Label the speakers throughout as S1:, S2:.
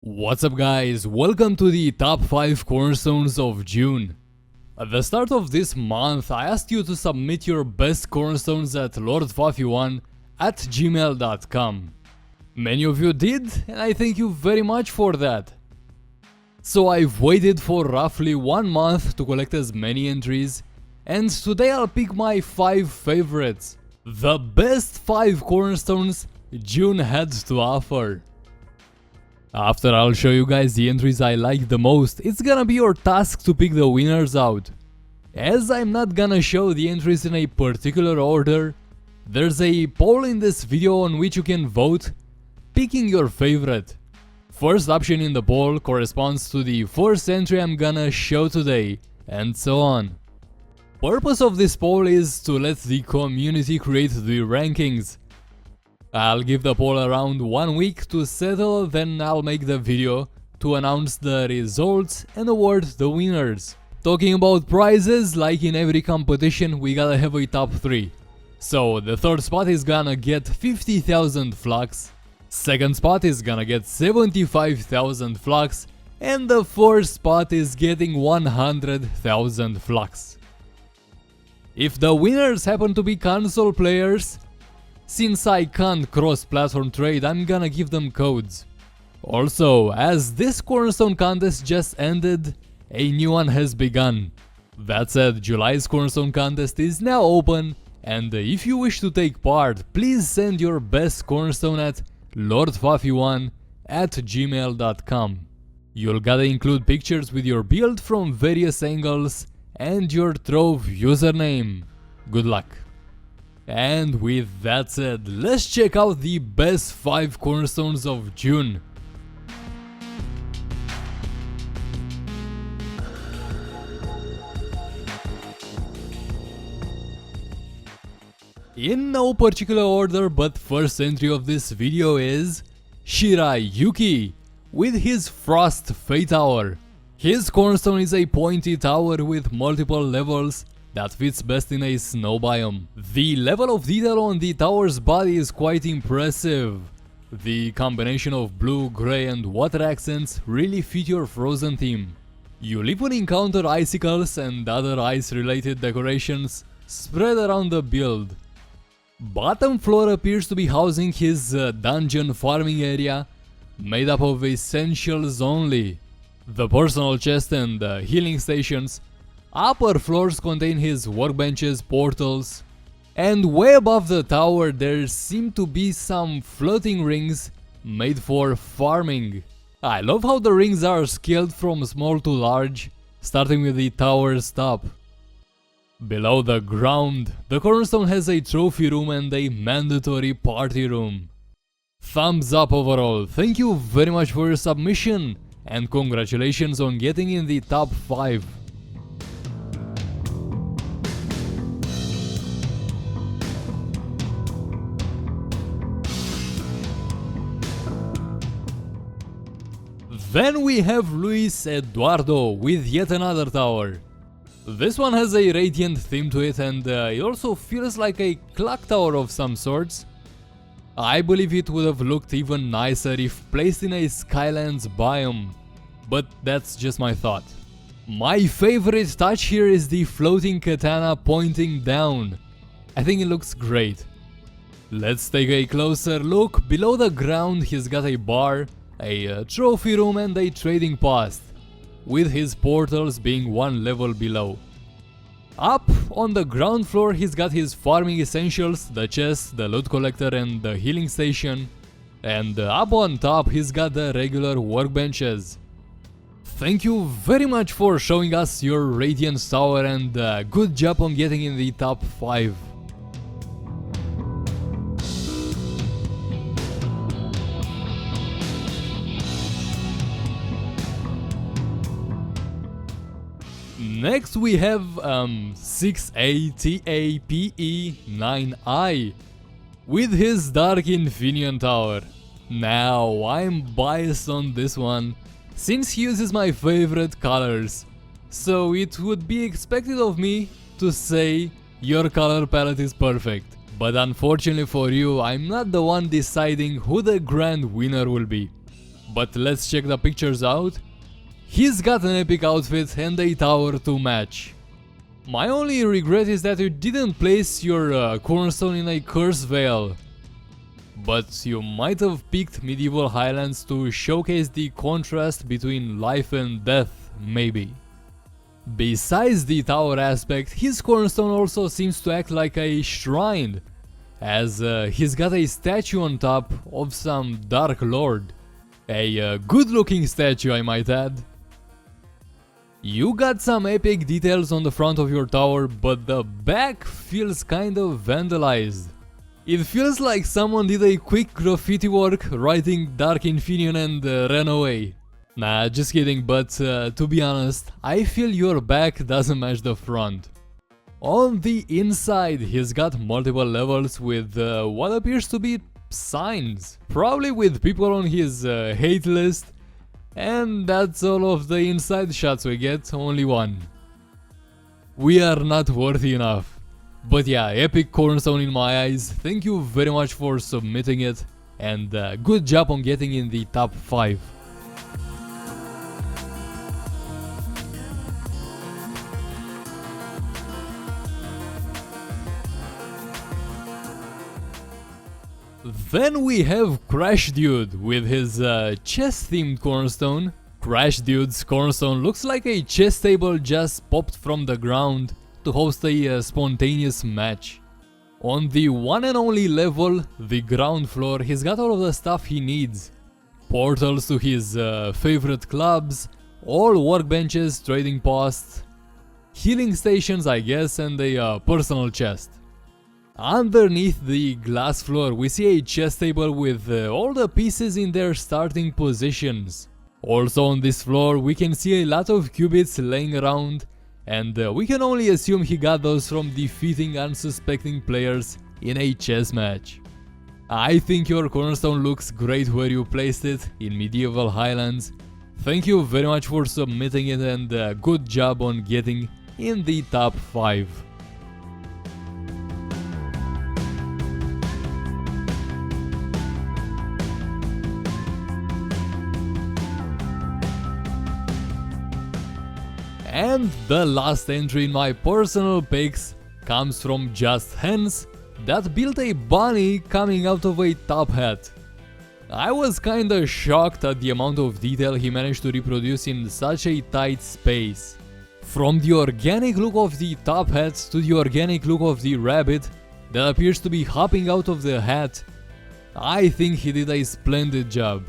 S1: What's up guys, welcome to the top 5 cornerstones of June. At the start of this month I asked you to submit your best cornerstones at lordfafy1@gmail.com. Many of you did, and I thank you very much for that. So I've waited for roughly 1 month to collect as many entries, and today I'll pick my 5 favorites. The best 5 cornerstones June had to offer. After I'll show you guys the entries I like the most, it's gonna be your task to pick the winners out. As I'm not gonna show the entries in a particular order, there's a poll in this video on which you can vote, picking your favorite. First option in the poll corresponds to the first entry I'm gonna show today, and so on. Purpose of this poll is to let the community create the rankings. I'll give the poll around 1 week to settle, then I'll make the video to announce the results and award the winners. Talking about prizes, like in every competition, we gotta have a top 3. So the third spot is gonna get 50,000 FLUX, second spot is gonna get 75,000 FLUX, and the fourth spot is getting 100,000 FLUX. If the winners happen to be console players, since I can't cross-platform trade, I'm gonna give them codes. Also, as this Cornerstone Contest just ended, a new one has begun. That said, July's Cornerstone Contest is now open, and if you wish to take part, please send your best Cornerstone at lordfafy1@gmail.com. You'll gotta include pictures with your build from various angles and your Trove username. Good luck. And with that said, let's check out the best 5 cornerstones of June. In no particular order, but first entry of this video is Shirayuki with his Frost Fate Tower. His cornerstone is a pointy tower with multiple levels that fits best in a snow biome. The level of detail on the tower's body is quite impressive. The combination of blue, grey and water accents really fit your frozen theme. You'll even encounter icicles and other ice related decorations spread around the build. Bottom floor appears to be housing his dungeon farming area, made up of essentials only. The personal chest and healing stations. Upper floors contain his workbenches, portals, and way above the tower there seem to be some floating rings made for farming. I love how the rings are scaled from small to large, starting with the tower's top. Below the ground, the cornerstone has a trophy room and a mandatory party room. Thumbs up overall, thank you very much for your submission, and congratulations on getting in the top 5. Then we have Luis Eduardo with yet another tower. This one has a radiant theme to it, and it also feels like a clock tower of some sorts. I believe it would have looked even nicer if placed in a Skylands biome, but that's just my thought. My favorite touch here is the floating katana pointing down. I think it looks great. Let's take a closer look. Below the ground he's got a bar, a trophy room and a trading post, with his portals being 1 level below. Up on the ground floor he's got his farming essentials, the chest, the loot collector and the healing station, and up on top he's got the regular workbenches. Thank you very much for showing us your Radiant Tower, and good job on getting in the top 5. Next we have 6ATAPE9I with his Dark Infineon Tower. Now I'm biased on this one since he uses my favorite colors, so it would be expected of me to say your color palette is perfect. But unfortunately for you, I'm not the one deciding who the grand winner will be. but let's check the pictures out. He's got an epic outfit and a tower to match. My only regret is that you didn't place your cornerstone in a curse veil. But you might have picked medieval highlands to showcase the contrast between life and death, maybe. Besides the tower aspect, his cornerstone also seems to act like a shrine, as he's got a statue on top of some dark lord. A good looking statue, I might add. You got some epic details on the front of your tower, but the back feels kind of vandalized. It feels like someone did a quick graffiti work writing Dark Infinion and ran away. Nah, just kidding, but to be honest, I feel your back doesn't match the front. On the inside, he's got multiple levels with what appears to be signs, probably with people on his hate list, and that's all of the inside shots we get, only one. We are not worthy enough. But yeah, epic cornerstone in my eyes. Thank you very much for submitting it, and good job on getting in the top 5. Then we have Crash Dude with his chess themed cornerstone. Crash Dude's cornerstone looks like a chess table just popped from the ground to host a spontaneous match. On the one and only level, the ground floor, he's got all of the stuff he needs. Portals to his favorite clubs, all workbenches, trading posts, healing stations I guess, and a personal chest. Underneath the glass floor we see a chess table with all the pieces in their starting positions. Also on this floor we can see a lot of qubits laying around, and we can only assume he got those from defeating unsuspecting players in a chess match. I think your cornerstone looks great where you placed it, in medieval highlands. Thank you very much for submitting it, and good job on getting in the top 5. And the last entry in my personal picks comes from Just Hens, that built a bunny coming out of a top hat. I was kinda shocked at the amount of detail he managed to reproduce in such a tight space. From the organic look of the top hat to the organic look of the rabbit that appears to be hopping out of the hat, I think he did a splendid job.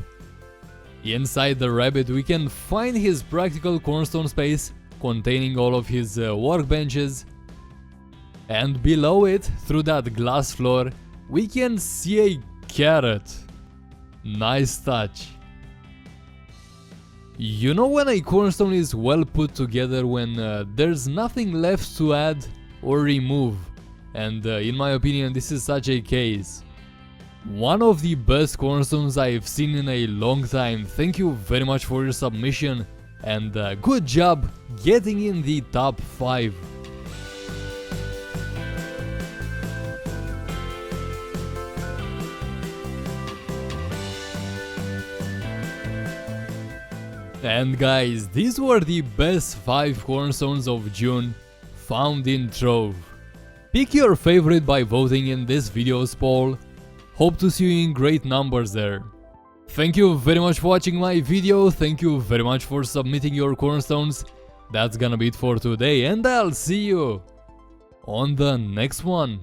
S1: Inside the rabbit we can find his practical cornerstone space containing all of his workbenches, and below it, through that glass floor, we can see a carrot. Nice touch. You know when a cornerstone is well put together, when there's nothing left to add or remove, and in my opinion this is such a case. One of the best cornerstones I've seen in a long time. Thank you very much for your submission, and good job getting in the top 5. And guys, these were the best 5 cornerstones of June found in Trove. Pick your favorite by voting in this video's poll. Hope to see you in great numbers there. Thank you very much for watching my video, thank you very much for submitting your cornerstones. That's gonna be it for today, and I'll see you on the next one.